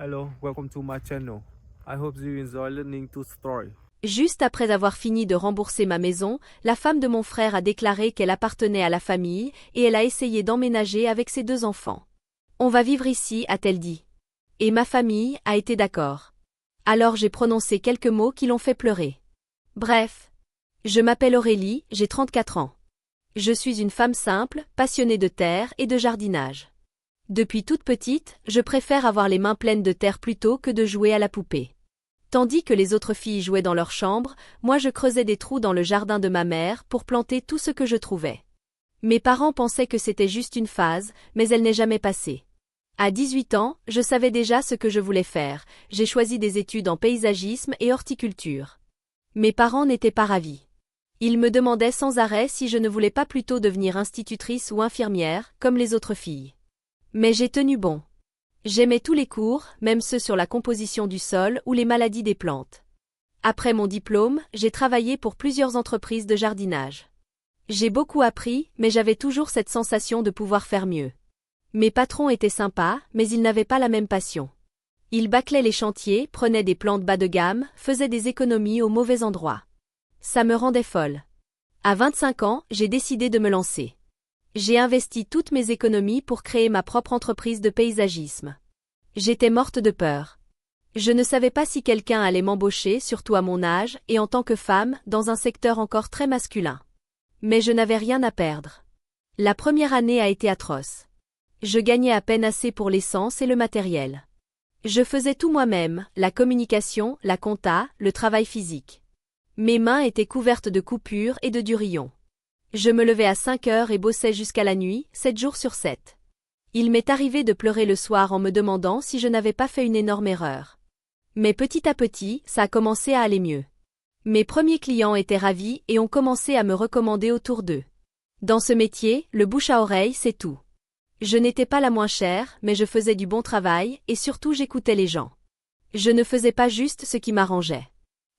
Hello, welcome to my channel. I hope you enjoy listening to story. Juste après avoir fini de rembourser ma maison, la femme de mon frère a déclaré qu'elle appartenait à la famille et elle a essayé d'emménager avec ses 2 enfants. On va vivre ici, a-t-elle dit. Et ma famille a été d'accord. Alors j'ai prononcé quelques mots qui l'ont fait pleurer. Bref. Je m'appelle Aurélie, j'ai 34 ans. Je suis une femme simple, passionnée de terre et de jardinage. Depuis toute petite, je préfère avoir les mains pleines de terre plutôt que de jouer à la poupée. Tandis que les autres filles jouaient dans leur chambre, moi je creusais des trous dans le jardin de ma mère pour planter tout ce que je trouvais. Mes parents pensaient que c'était juste une phase, mais elle n'est jamais passée. À 18 ans, je savais déjà ce que je voulais faire, j'ai choisi des études en paysagisme et horticulture. Mes parents n'étaient pas ravis. Ils me demandaient sans arrêt si je ne voulais pas plutôt devenir institutrice ou infirmière, comme les autres filles. Mais j'ai tenu bon. J'aimais tous les cours, même ceux sur la composition du sol ou les maladies des plantes. Après mon diplôme, j'ai travaillé pour plusieurs entreprises de jardinage. J'ai beaucoup appris, mais j'avais toujours cette sensation de pouvoir faire mieux. Mes patrons étaient sympas, mais ils n'avaient pas la même passion. Ils bâclaient les chantiers, prenaient des plantes bas de gamme, faisaient des économies au mauvais endroit. Ça me rendait folle. À 25 ans, j'ai décidé de me lancer. J'ai investi toutes mes économies pour créer ma propre entreprise de paysagisme. J'étais morte de peur. Je ne savais pas si quelqu'un allait m'embaucher, surtout à mon âge, et en tant que femme, dans un secteur encore très masculin. Mais je n'avais rien à perdre. La première année a été atroce. Je gagnais à peine assez pour l'essence et le matériel. Je faisais tout moi-même, la communication, la compta, le travail physique. Mes mains étaient couvertes de coupures et de durillons. Je me levais à 5 heures et bossais jusqu'à la nuit, 7 jours sur 7. Il m'est arrivé de pleurer le soir en me demandant si je n'avais pas fait une énorme erreur. Mais petit à petit, ça a commencé à aller mieux. Mes premiers clients étaient ravis et ont commencé à me recommander autour d'eux. Dans ce métier, le bouche à oreille, c'est tout. Je n'étais pas la moins chère, mais je faisais du bon travail et surtout j'écoutais les gens. Je ne faisais pas juste ce qui m'arrangeait.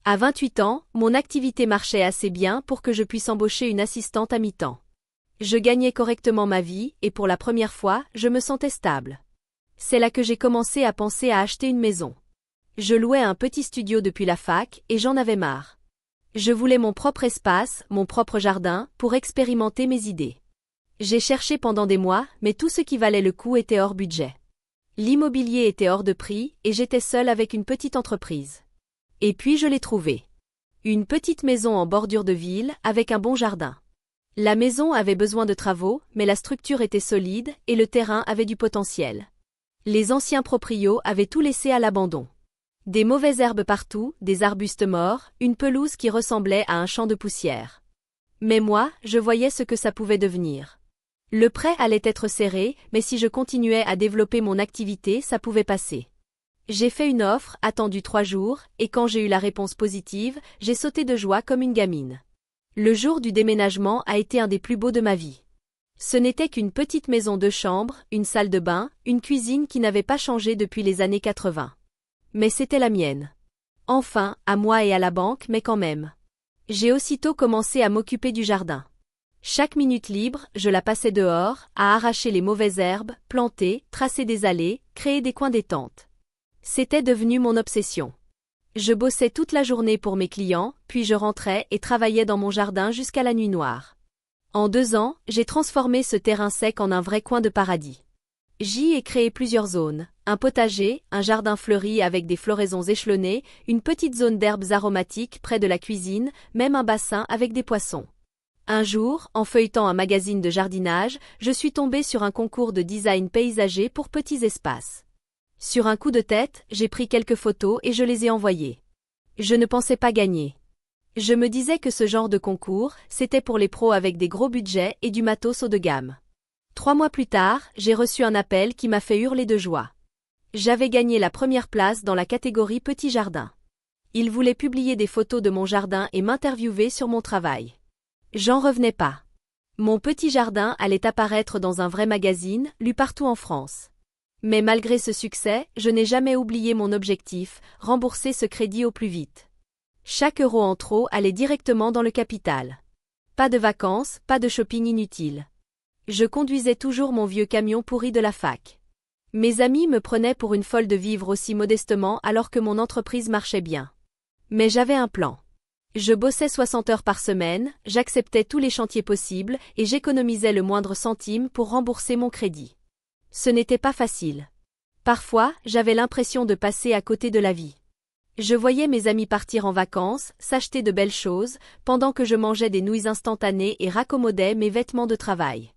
À 28 ans, mon activité marchait assez bien pour que je puisse embaucher une assistante à mi-temps. Je gagnais correctement ma vie et pour la première fois, je me sentais stable. C'est là que j'ai commencé à penser à acheter une maison. Je louais un petit studio depuis la fac et j'en avais marre. Je voulais mon propre espace, mon propre jardin, pour expérimenter mes idées. J'ai cherché pendant des mois, mais tout ce qui valait le coup était hors budget. L'immobilier était hors de prix et j'étais seule avec une petite entreprise. Et puis je l'ai trouvée. Une petite maison en bordure de ville, avec un bon jardin. La maison avait besoin de travaux, mais la structure était solide et le terrain avait du potentiel. Les anciens proprios avaient tout laissé à l'abandon. Des mauvaises herbes partout, des arbustes morts, une pelouse qui ressemblait à un champ de poussière. Mais moi, je voyais ce que ça pouvait devenir. Le prêt allait être serré, mais si je continuais à développer mon activité, ça pouvait passer. J'ai fait une offre, attendu 3 jours, et quand j'ai eu la réponse positive, j'ai sauté de joie comme une gamine. Le jour du déménagement a été un des plus beaux de ma vie. Ce n'était qu'une petite maison de chambre, une salle de bain, une cuisine qui n'avait pas changé depuis les années 80. Mais c'était la mienne. Enfin, à moi et à la banque, mais quand même. J'ai aussitôt commencé à m'occuper du jardin. Chaque minute libre, je la passais dehors, à arracher les mauvaises herbes, planter, tracer des allées, créer des coins détente. C'était devenu mon obsession. Je bossais toute la journée pour mes clients, puis je rentrais et travaillais dans mon jardin jusqu'à la nuit noire. En 2 ans, j'ai transformé ce terrain sec en un vrai coin de paradis. J'y ai créé plusieurs zones, un potager, un jardin fleuri avec des floraisons échelonnées, une petite zone d'herbes aromatiques près de la cuisine, même un bassin avec des poissons. Un jour, en feuilletant un magazine de jardinage, je suis tombée sur un concours de design paysager pour petits espaces. Sur un coup de tête, j'ai pris quelques photos et je les ai envoyées. Je ne pensais pas gagner. Je me disais que ce genre de concours, c'était pour les pros avec des gros budgets et du matos haut de gamme. 3 mois plus tard, j'ai reçu un appel qui m'a fait hurler de joie. J'avais gagné la première place dans la catégorie Petit Jardin. Ils voulaient publier des photos de mon jardin et m'interviewer sur mon travail. J'en revenais pas. Mon petit jardin allait apparaître dans un vrai magazine, lu partout en France. Mais malgré ce succès, je n'ai jamais oublié mon objectif, rembourser ce crédit au plus vite. Chaque euro en trop allait directement dans le capital. Pas de vacances, pas de shopping inutile. Je conduisais toujours mon vieux camion pourri de la fac. Mes amis me prenaient pour une folle de vivre aussi modestement alors que mon entreprise marchait bien. Mais j'avais un plan. Je bossais 60 heures par semaine, j'acceptais tous les chantiers possibles et j'économisais le moindre centime pour rembourser mon crédit. Ce n'était pas facile. Parfois, j'avais l'impression de passer à côté de la vie. Je voyais mes amis partir en vacances, s'acheter de belles choses, pendant que je mangeais des nouilles instantanées et raccommodais mes vêtements de travail.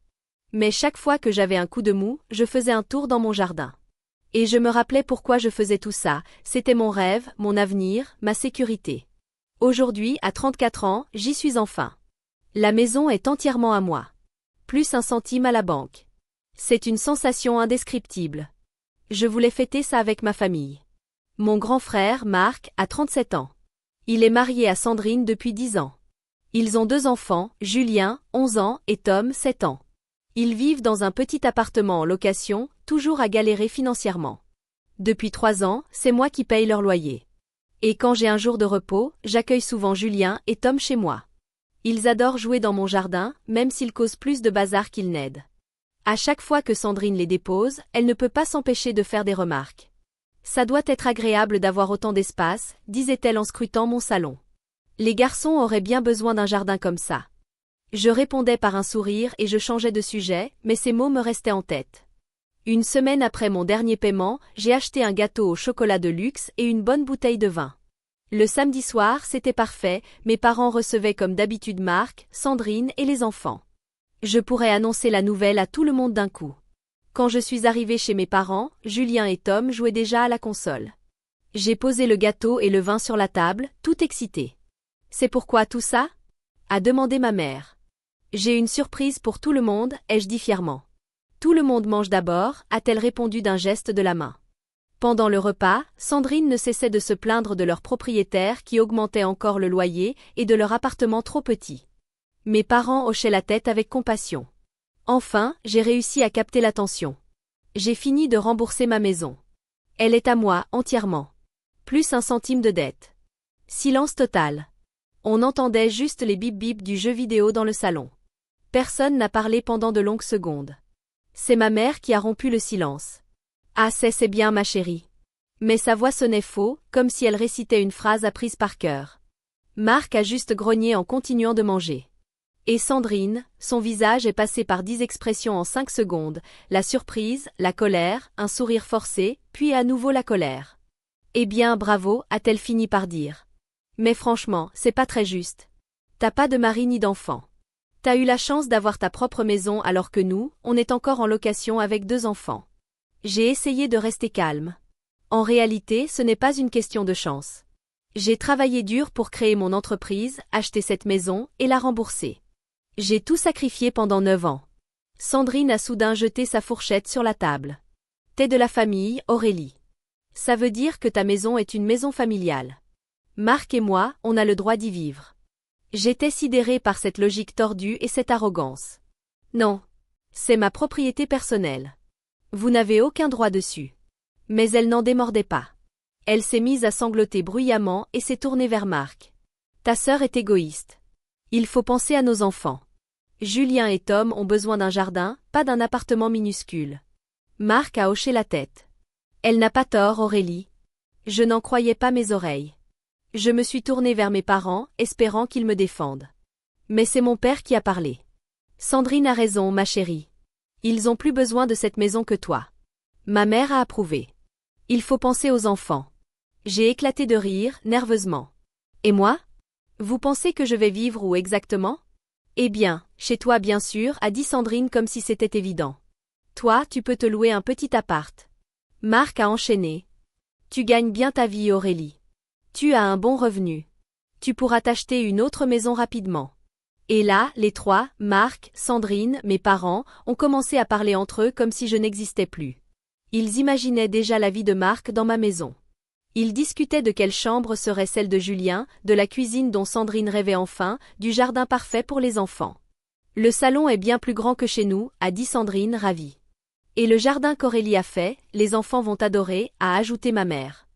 Mais chaque fois que j'avais un coup de mou, je faisais un tour dans mon jardin. Et je me rappelais pourquoi je faisais tout ça, c'était mon rêve, mon avenir, ma sécurité. Aujourd'hui, à 34 ans, j'y suis enfin. La maison est entièrement à moi. Plus un centime à la banque. C'est une sensation indescriptible. Je voulais fêter ça avec ma famille. Mon grand frère, Marc, a 37 ans. Il est marié à Sandrine depuis 10 ans. Ils ont 2 enfants, Julien, 11 ans, et Tom, 7 ans. Ils vivent dans un petit appartement en location, toujours à galérer financièrement. Depuis 3 ans, c'est moi qui paye leur loyer. Et quand j'ai un jour de repos, j'accueille souvent Julien et Tom chez moi. Ils adorent jouer dans mon jardin, même s'ils causent plus de bazar qu'ils n'aident. À chaque fois que Sandrine les dépose, elle ne peut pas s'empêcher de faire des remarques. Ça doit être agréable d'avoir autant d'espace, disait-elle en scrutant mon salon. Les garçons auraient bien besoin d'un jardin comme ça. Je répondais par un sourire et je changeais de sujet, mais ces mots me restaient en tête. Une semaine après mon dernier paiement, j'ai acheté un gâteau au chocolat de luxe et une bonne bouteille de vin. Le samedi soir, c'était parfait, mes parents recevaient comme d'habitude Marc, Sandrine et les enfants. Je pourrais annoncer la nouvelle à tout le monde d'un coup. Quand je suis arrivée chez mes parents, Julien et Tom jouaient déjà à la console. J'ai posé le gâteau et le vin sur la table, tout excité. « C'est pourquoi tout ça ?» a demandé ma mère. « J'ai une surprise pour tout le monde, ai-je dit fièrement. »« Tout le monde mange d'abord » a-t-elle répondu d'un geste de la main. Pendant le repas, Sandrine ne cessait de se plaindre de leur propriétaire qui augmentait encore le loyer et de leur appartement trop petit. Mes parents hochaient la tête avec compassion. Enfin, j'ai réussi à capter l'attention. J'ai fini de rembourser ma maison. Elle est à moi, entièrement. Plus un centime de dette. Silence total. On entendait juste les bip-bip du jeu vidéo dans le salon. Personne n'a parlé pendant de longues secondes. C'est ma mère qui a rompu le silence. « Ah c'est bien ma chérie. » Mais sa voix sonnait faux, comme si elle récitait une phrase apprise par cœur. Marc a juste grogné en continuant de manger. Et Sandrine, son visage est passé par 10 expressions en 5 secondes, la surprise, la colère, un sourire forcé, puis à nouveau la colère. « Eh bien, bravo » a-t-elle fini par dire. « Mais franchement, c'est pas très juste. T'as pas de mari ni d'enfant. T'as eu la chance d'avoir ta propre maison alors que nous, on est encore en location avec 2 enfants. » J'ai essayé de rester calme. En réalité, ce n'est pas une question de chance. J'ai travaillé dur pour créer mon entreprise, acheter cette maison et la rembourser. J'ai tout sacrifié pendant 9 ans. Sandrine a soudain jeté sa fourchette sur la table. T'es de la famille, Aurélie. Ça veut dire que ta maison est une maison familiale. Marc et moi, on a le droit d'y vivre. J'étais sidérée par cette logique tordue et cette arrogance. Non. C'est ma propriété personnelle. Vous n'avez aucun droit dessus. Mais elle n'en démordait pas. Elle s'est mise à sangloter bruyamment et s'est tournée vers Marc. Ta sœur est égoïste. Il faut penser à nos enfants. Julien et Tom ont besoin d'un jardin, pas d'un appartement minuscule. Marc a hoché la tête. Elle n'a pas tort, Aurélie. Je n'en croyais pas mes oreilles. Je me suis tournée vers mes parents, espérant qu'ils me défendent. Mais c'est mon père qui a parlé. Sandrine a raison, ma chérie. Ils ont plus besoin de cette maison que toi. Ma mère a approuvé. Il faut penser aux enfants. J'ai éclaté de rire, nerveusement. Et moi ? Vous pensez que je vais vivre où exactement ? Eh bien, chez toi bien sûr, a dit Sandrine comme si c'était évident. Toi, tu peux te louer un petit appart. Marc a enchaîné. Tu gagnes bien ta vie, Aurélie. Tu as un bon revenu. Tu pourras t'acheter une autre maison rapidement. Et là, les 3, Marc, Sandrine, mes parents, ont commencé à parler entre eux comme si je n'existais plus. Ils imaginaient déjà la vie de Marc dans ma maison. Ils discutaient de quelle chambre serait celle de Julien, de la cuisine dont Sandrine rêvait enfin, du jardin parfait pour les enfants. Le salon est bien plus grand que chez nous, a dit Sandrine ravie. Et le jardin qu'Aurélie a fait, les enfants vont adorer, a ajouté ma mère.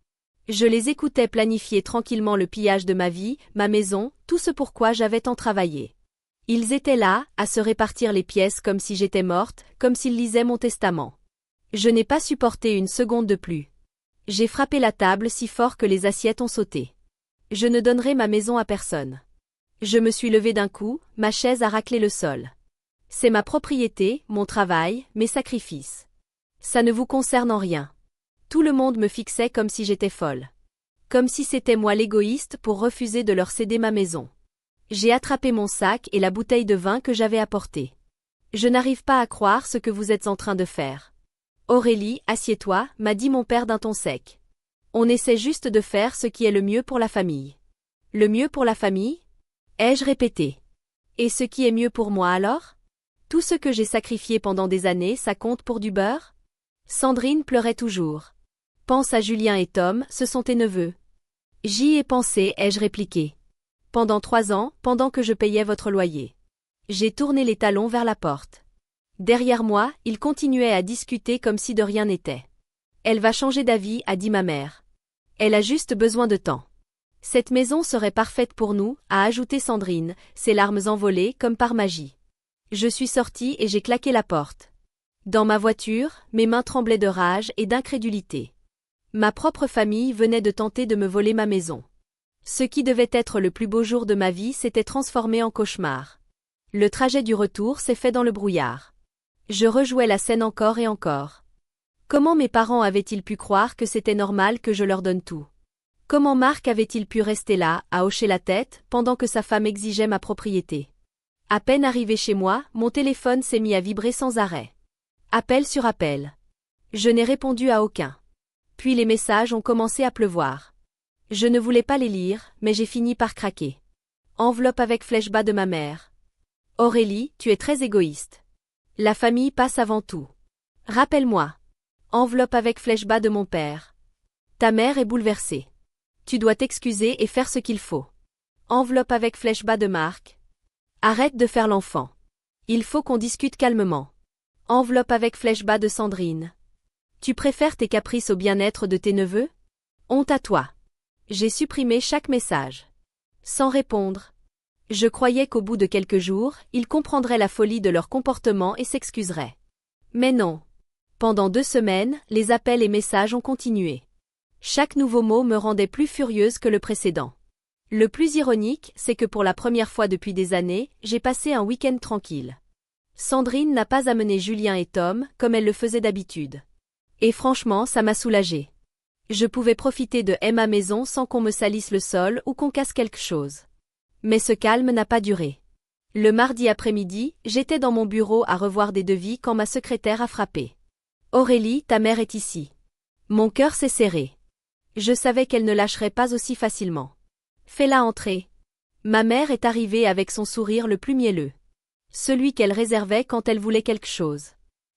Je les écoutais planifier tranquillement le pillage de ma vie, ma maison, tout ce pourquoi j'avais tant travaillé. Ils étaient là, à se répartir les pièces comme si j'étais morte, comme s'ils lisaient mon testament. Je n'ai pas supporté une seconde de plus. J'ai frappé la table si fort que les assiettes ont sauté. Je ne donnerai ma maison à personne. Je me suis levé d'un coup, ma chaise a raclé le sol. C'est ma propriété, mon travail, mes sacrifices. Ça ne vous concerne en rien. Tout le monde me fixait comme si j'étais folle. Comme si c'était moi l'égoïste pour refuser de leur céder ma maison. J'ai attrapé mon sac et la bouteille de vin que j'avais apportée. Je n'arrive pas à croire ce que vous êtes en train de faire. Aurélie, assieds-toi, m'a dit mon père d'un ton sec. On essaie juste de faire ce qui est le mieux pour la famille. Le mieux pour la famille? Ai-je répété. Et ce qui est mieux pour moi alors? Tout ce que j'ai sacrifié pendant des années, ça compte pour du beurre? Sandrine pleurait toujours. Pense à Julien et Tom, ce sont tes neveux. J'y ai pensé, ai-je répliqué. Pendant 3 ans, pendant que je payais votre loyer. J'ai tourné les talons vers la porte. Derrière moi, ils continuaient à discuter comme si de rien n'était. Elle va changer d'avis, a dit ma mère. Elle a juste besoin de temps. Cette maison serait parfaite pour nous, a ajouté Sandrine, ses larmes envolées comme par magie. Je suis sortie et j'ai claqué la porte. Dans ma voiture, mes mains tremblaient de rage et d'incrédulité. Ma propre famille venait de tenter de me voler ma maison. Ce qui devait être le plus beau jour de ma vie s'était transformé en cauchemar. Le trajet du retour s'est fait dans le brouillard. Je rejouais la scène encore et encore. Comment mes parents avaient-ils pu croire que c'était normal que je leur donne tout? Comment Marc avait-il pu rester là, à hocher la tête, pendant que sa femme exigeait ma propriété? À peine arrivé chez moi, mon téléphone s'est mis à vibrer sans arrêt. Appel sur appel. Je n'ai répondu à aucun. Puis les messages ont commencé à pleuvoir. Je ne voulais pas les lire, mais j'ai fini par craquer. Enveloppe avec flèche bas de ma mère. Aurélie, tu es très égoïste. La famille passe avant tout. Rappelle-moi. Enveloppe avec flèche bas de mon père. Ta mère est bouleversée. Tu dois t'excuser et faire ce qu'il faut. Enveloppe avec flèche bas de Marc. Arrête de faire l'enfant. Il faut qu'on discute calmement. Enveloppe avec flèche bas de Sandrine. Tu préfères tes caprices au bien-être de tes neveux? Honte à toi. J'ai supprimé chaque message. Sans répondre. Je croyais qu'au bout de quelques jours, ils comprendraient la folie de leur comportement et s'excuseraient. Mais non. Pendant 2 semaines, les appels et messages ont continué. Chaque nouveau mot me rendait plus furieuse que le précédent. Le plus ironique, c'est que pour la première fois depuis des années, j'ai passé un week-end tranquille. Sandrine n'a pas amené Julien et Tom, comme elle le faisait d'habitude. Et franchement, ça m'a soulagée. Je pouvais profiter de ma maison sans qu'on me salisse le sol ou qu'on casse quelque chose. Mais ce calme n'a pas duré. Le mardi après-midi, j'étais dans mon bureau à revoir des devis quand ma secrétaire a frappé. Aurélie, ta mère est ici. Mon cœur s'est serré. Je savais qu'elle ne lâcherait pas aussi facilement. Fais-la entrer. Ma mère est arrivée avec son sourire le plus mielleux. Celui qu'elle réservait quand elle voulait quelque chose.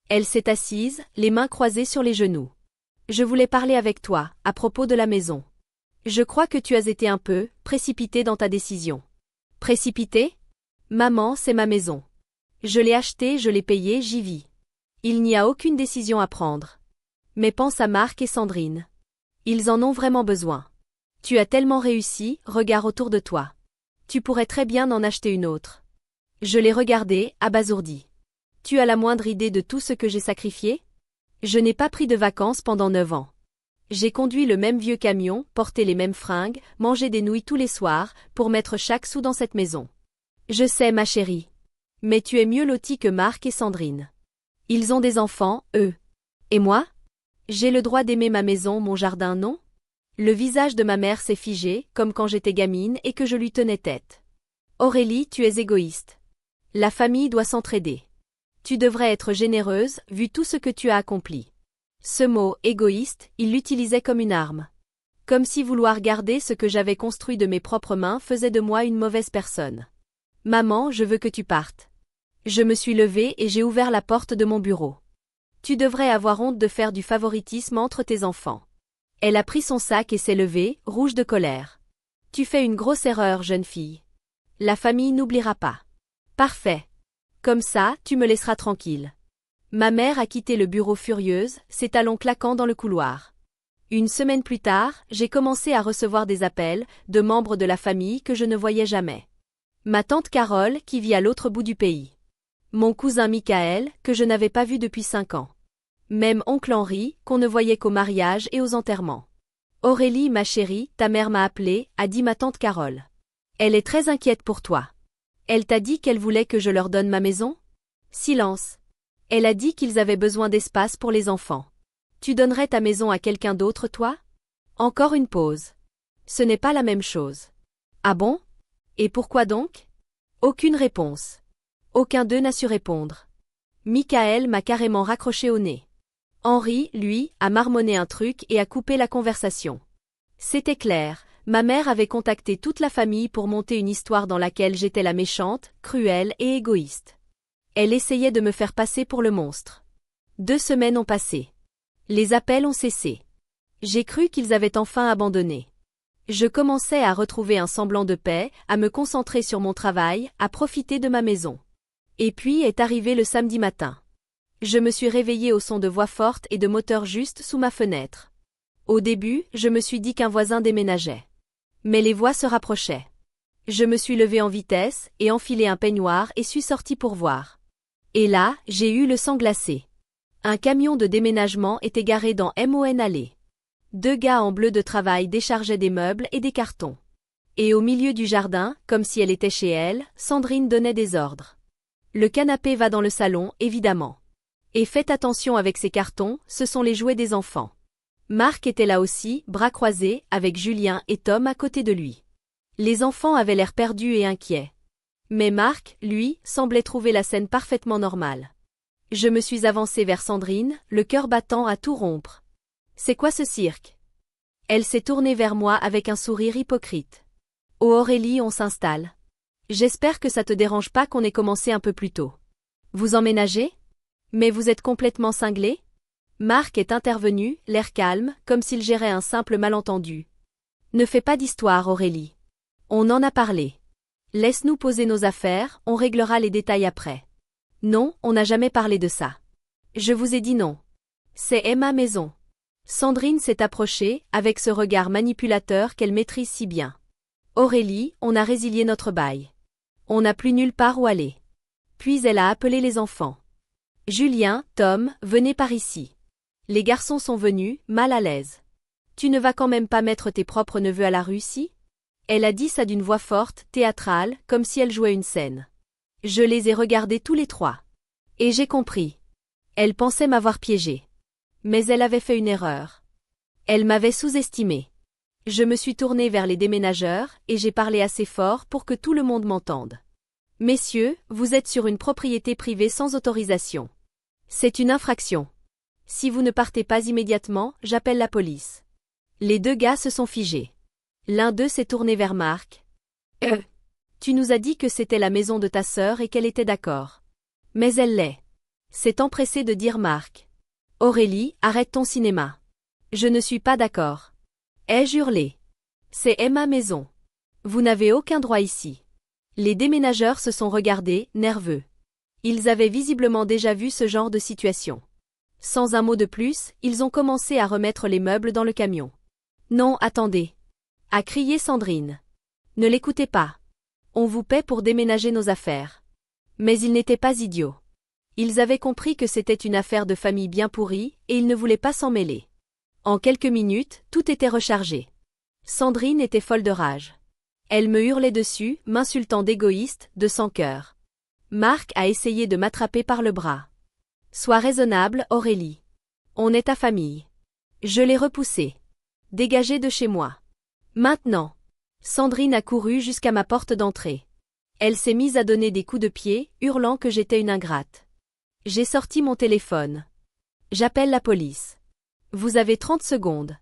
Elle s'est assise, les mains croisées sur les genoux. Je voulais parler avec toi, à propos de la maison. Je crois que tu as été un peu précipitée dans ta décision. Précipitée? Maman, c'est ma maison. Je l'ai achetée, je l'ai payée, j'y vis. Il n'y a aucune décision à prendre. Mais pense à Marc et Sandrine. Ils en ont vraiment besoin. Tu as tellement réussi, regarde autour de toi. Tu pourrais très bien en acheter une autre. Je l'ai regardé, abasourdi. Tu as la moindre idée de tout ce que j'ai sacrifié? Je n'ai pas pris de vacances pendant 9 ans. J'ai conduit le même vieux camion, porté les mêmes fringues, mangé des nouilles tous les soirs, pour mettre chaque sou dans cette maison. Je sais, ma chérie. Mais tu es mieux lotie que Marc et Sandrine. Ils ont des enfants, eux. Et moi? J'ai le droit d'aimer ma maison, mon jardin, non? Le visage de ma mère s'est figé, comme quand j'étais gamine et que je lui tenais tête. Aurélie, tu es égoïste. La famille doit s'entraider. Tu devrais être généreuse, vu tout ce que tu as accompli. Ce mot, égoïste, il l'utilisait comme une arme. Comme si vouloir garder ce que j'avais construit de mes propres mains faisait de moi une mauvaise personne. Maman, je veux que tu partes. Je me suis levée et j'ai ouvert la porte de mon bureau. Tu devrais avoir honte de faire du favoritisme entre tes enfants. Elle a pris son sac et s'est levée, rouge de colère. Tu fais une grosse erreur, jeune fille. La famille n'oubliera pas. Parfait. Comme ça, tu me laisseras tranquille. Ma mère a quitté le bureau furieuse, ses talons claquant dans le couloir. Une semaine plus tard, j'ai commencé à recevoir des appels, de membres de la famille que je ne voyais jamais. Ma tante Carole, qui vit à l'autre bout du pays. Mon cousin Michael, que je n'avais pas vu depuis 5 ans. Même oncle Henri, qu'on ne voyait qu'au mariage et aux enterrements. Aurélie, ma chérie, ta mère m'a appelée, a dit ma tante Carole. Elle est très inquiète pour toi. Elle t'a dit qu'elle voulait que je leur donne ma maison? Silence. Elle a dit qu'ils avaient besoin d'espace pour les enfants. Tu donnerais ta maison à quelqu'un d'autre, toi? Encore une pause. Ce n'est pas la même chose. Ah bon? Et pourquoi donc? Aucune réponse. Aucun d'eux n'a su répondre. Michael m'a carrément raccroché au nez. Henri, lui, a marmonné un truc et a coupé la conversation. C'était clair, ma mère avait contacté toute la famille pour monter une histoire dans laquelle j'étais la méchante, cruelle et égoïste. Elle essayait de me faire passer pour le monstre. 2 semaines ont passé. Les appels ont cessé. J'ai cru qu'ils avaient enfin abandonné. Je commençais à retrouver un semblant de paix, à me concentrer sur mon travail, à profiter de ma maison. Et puis est arrivé le samedi matin. Je me suis réveillée au son de voix fortes et de moteurs juste sous ma fenêtre. Au début, je me suis dit qu'un voisin déménageait. Mais les voix se rapprochaient. Je me suis levée en vitesse et enfilé un peignoir et suis sortie pour voir. Et là, j'ai eu le sang glacé. Un camion de déménagement était garé dans Mon Allée. 2 gars en bleu de travail déchargeaient des meubles et des cartons. Et au milieu du jardin, comme si elle était chez elle, Sandrine donnait des ordres. Le canapé va dans le salon, évidemment. Et faites attention avec ces cartons, ce sont les jouets des enfants. Marc était là aussi, bras croisés, avec Julien et Tom à côté de lui. Les enfants avaient l'air perdus et inquiets. Mais Marc, lui, semblait trouver la scène parfaitement normale. Je me suis avancée vers Sandrine, le cœur battant à tout rompre. C'est quoi ce cirque? Elle s'est tournée vers moi avec un sourire hypocrite. Oh Aurélie, on s'installe. J'espère que ça te dérange pas qu'on ait commencé un peu plus tôt. Vous emménagez? Mais vous êtes complètement cinglé? Marc est intervenu, l'air calme, comme s'il gérait un simple malentendu. Ne fais pas d'histoire, Aurélie. On en a parlé. Laisse-nous poser nos affaires, on réglera les détails après. Non, on n'a jamais parlé de ça. Je vous ai dit non. C'est ma maison. Sandrine s'est approchée, avec ce regard manipulateur qu'elle maîtrise si bien. Aurélie, on a résilié notre bail. On n'a plus nulle part où aller. Puis elle a appelé les enfants. Julien, Tom, venez par ici. Les garçons sont venus, mal à l'aise. Tu ne vas quand même pas mettre tes propres neveux à la rue si? Elle a dit ça d'une voix forte, théâtrale, comme si elle jouait une scène. Je les ai regardés tous les 3. Et j'ai compris. Elle pensait m'avoir piégée. Mais elle avait fait une erreur. Elle m'avait sous-estimée. Je me suis tournée vers les déménageurs, et j'ai parlé assez fort pour que tout le monde m'entende. Messieurs, vous êtes sur une propriété privée sans autorisation. C'est une infraction. Si vous ne partez pas immédiatement, j'appelle la police. Les 2 gars se sont figés. L'un d'eux s'est tourné vers Marc. Tu nous as dit que c'était la maison de ta sœur et qu'elle était d'accord. Mais elle l'est. S'est empressé de dire Marc. Aurélie, arrête ton cinéma. Je ne suis pas d'accord. Ai-je hurlé? C'est ma maison. Vous n'avez aucun droit ici. Les déménageurs se sont regardés, nerveux. Ils avaient visiblement déjà vu ce genre de situation. Sans un mot de plus, ils ont commencé à remettre les meubles dans le camion. Non, attendez. A crié Sandrine. Ne l'écoutez pas. On vous paie pour déménager nos affaires. Mais ils n'étaient pas idiots. Ils avaient compris que c'était une affaire de famille bien pourrie, et ils ne voulaient pas s'en mêler. En quelques minutes, tout était rechargé. Sandrine était folle de rage. Elle me hurlait dessus, m'insultant d'égoïste, de sans-cœur. Marc a essayé de m'attraper par le bras. Sois raisonnable, Aurélie. On est ta famille. Je l'ai repoussé. Dégagez de chez moi. Maintenant. Sandrine a couru jusqu'à ma porte d'entrée. Elle s'est mise à donner des coups de pied, hurlant que j'étais une ingrate. J'ai sorti mon téléphone. J'appelle la police. Vous avez 30 secondes.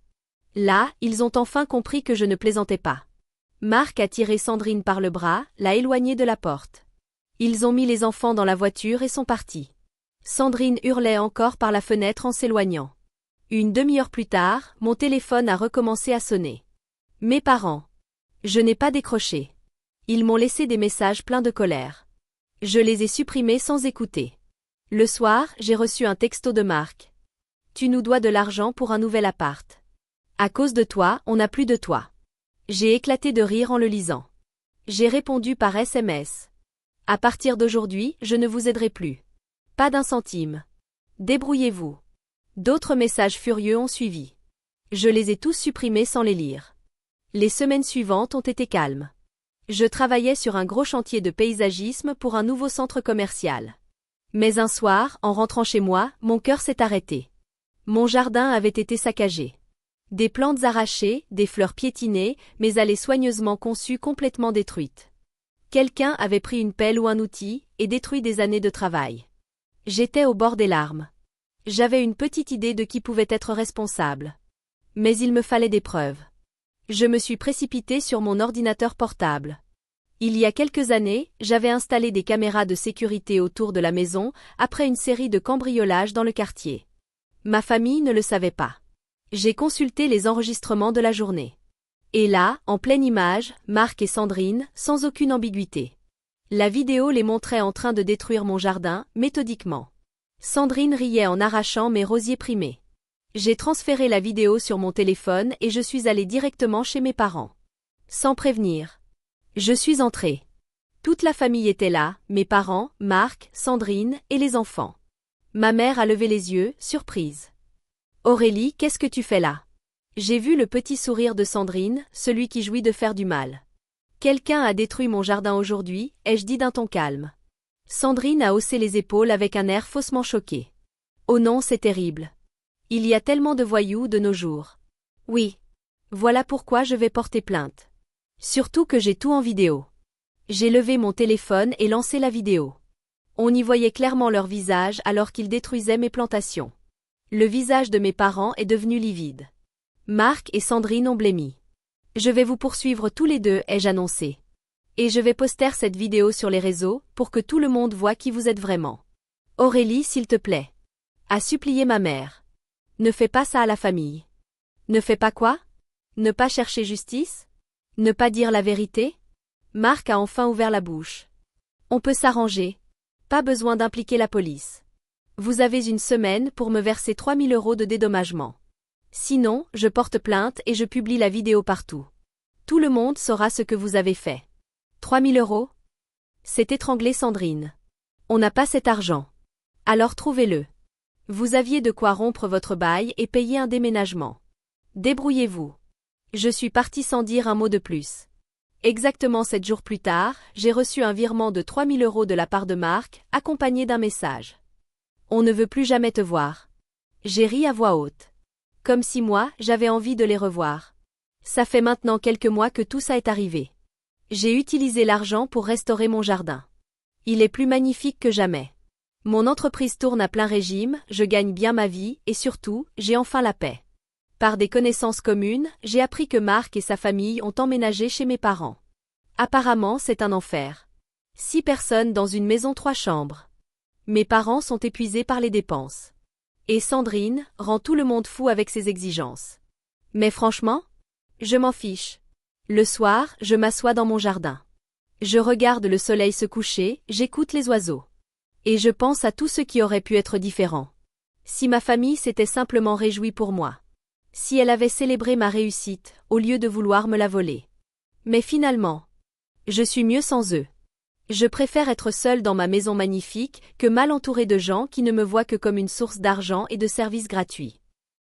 Là, ils ont enfin compris que je ne plaisantais pas. Marc a tiré Sandrine par le bras, l'a éloignée de la porte. Ils ont mis les enfants dans la voiture et sont partis. Sandrine hurlait encore par la fenêtre en s'éloignant. Une demi-heure plus tard, mon téléphone a recommencé à sonner. Mes parents. Je n'ai pas décroché. Ils m'ont laissé des messages pleins de colère. Je les ai supprimés sans écouter. Le soir, j'ai reçu un texto de Marc. Tu nous dois de l'argent pour un nouvel appart. À cause de toi, on n'a plus de toit. J'ai éclaté de rire en le lisant. J'ai répondu par SMS. À partir d'aujourd'hui, je ne vous aiderai plus. Pas d'un centime. Débrouillez-vous. D'autres messages furieux ont suivi. Je les ai tous supprimés sans les lire. Les semaines suivantes ont été calmes. Je travaillais sur un gros chantier de paysagisme pour un nouveau centre commercial. Mais un soir, en rentrant chez moi, mon cœur s'est arrêté. Mon jardin avait été saccagé. Des plantes arrachées, des fleurs piétinées, mes allées soigneusement conçues complètement détruites. Quelqu'un avait pris une pelle ou un outil et détruit des années de travail. J'étais au bord des larmes. J'avais une petite idée de qui pouvait être responsable. Mais il me fallait des preuves. Je me suis précipitée sur mon ordinateur portable. Il y a quelques années, j'avais installé des caméras de sécurité autour de la maison après une série de cambriolages dans le quartier. Ma famille ne le savait pas. J'ai consulté les enregistrements de la journée. Et là, en pleine image, Marc et Sandrine, sans aucune ambiguïté. La vidéo les montrait en train de détruire mon jardin, méthodiquement. Sandrine riait en arrachant mes rosiers primés. J'ai transféré la vidéo sur mon téléphone et je suis allée directement chez mes parents. Sans prévenir. Je suis entrée. Toute la famille était là, mes parents, Marc, Sandrine et les enfants. Ma mère a levé les yeux, surprise. « Aurélie, qu'est-ce que tu fais là ?» J'ai vu le petit sourire de Sandrine, celui qui jouit de faire du mal. « Quelqu'un a détruit mon jardin aujourd'hui, ai-je dit d'un ton calme. Sandrine a haussé les épaules avec un air faussement choqué. « Oh non, c'est terrible. Il y a tellement de voyous de nos jours. Oui. Voilà pourquoi je vais porter plainte. Surtout que j'ai tout en vidéo. » J'ai levé mon téléphone et lancé la vidéo. On y voyait clairement leur visage alors qu'ils détruisaient mes plantations. Le visage de mes parents est devenu livide. Marc et Sandrine ont blêmi. « Je vais vous poursuivre tous les deux, ai-je annoncé. Et je vais poster cette vidéo sur les réseaux pour que tout le monde voie qui vous êtes vraiment. Aurélie, s'il te plaît. » A supplié ma mère. « Ne fais pas ça à la famille. » Ne fais pas quoi? Ne pas chercher justice? Ne pas dire la vérité? Marc a enfin ouvert la bouche. « On peut s'arranger. Pas besoin d'impliquer la police. Vous avez une semaine pour me verser 3 000 € de dédommagement. Sinon, je porte plainte et je publie la vidéo partout. Tout le monde saura ce que vous avez fait. 3 000 €? C'est étranglé Sandrine. On n'a pas cet argent. Alors trouvez-le. Vous aviez de quoi rompre votre bail et payer un déménagement. Débrouillez-vous. » Je suis partie sans dire un mot de plus. Exactement 7 jours plus tard, j'ai reçu un virement de 3 000 € de la part de Marc, accompagné d'un message. « On ne veut plus jamais te voir. » J'ai ri à voix haute. Comme si moi, j'avais envie de les revoir. Ça fait maintenant quelques mois que tout ça est arrivé. J'ai utilisé l'argent pour restaurer mon jardin. Il est plus magnifique que jamais. Mon entreprise tourne à plein régime, je gagne bien ma vie et surtout, j'ai enfin la paix. Par des connaissances communes, j'ai appris que Marc et sa famille ont emménagé chez mes parents. Apparemment, c'est un enfer. 6 personnes dans une maison 3 chambres. Mes parents sont épuisés par les dépenses. Et Sandrine rend tout le monde fou avec ses exigences. Mais franchement, je m'en fiche. Le soir, je m'assois dans mon jardin. Je regarde le soleil se coucher, j'écoute les oiseaux. Et je pense à tout ce qui aurait pu être différent. Si ma famille s'était simplement réjouie pour moi. Si elle avait célébré ma réussite, au lieu de vouloir me la voler. Mais finalement, je suis mieux sans eux. Je préfère être seule dans ma maison magnifique que mal entourée de gens qui ne me voient que comme une source d'argent et de services gratuits.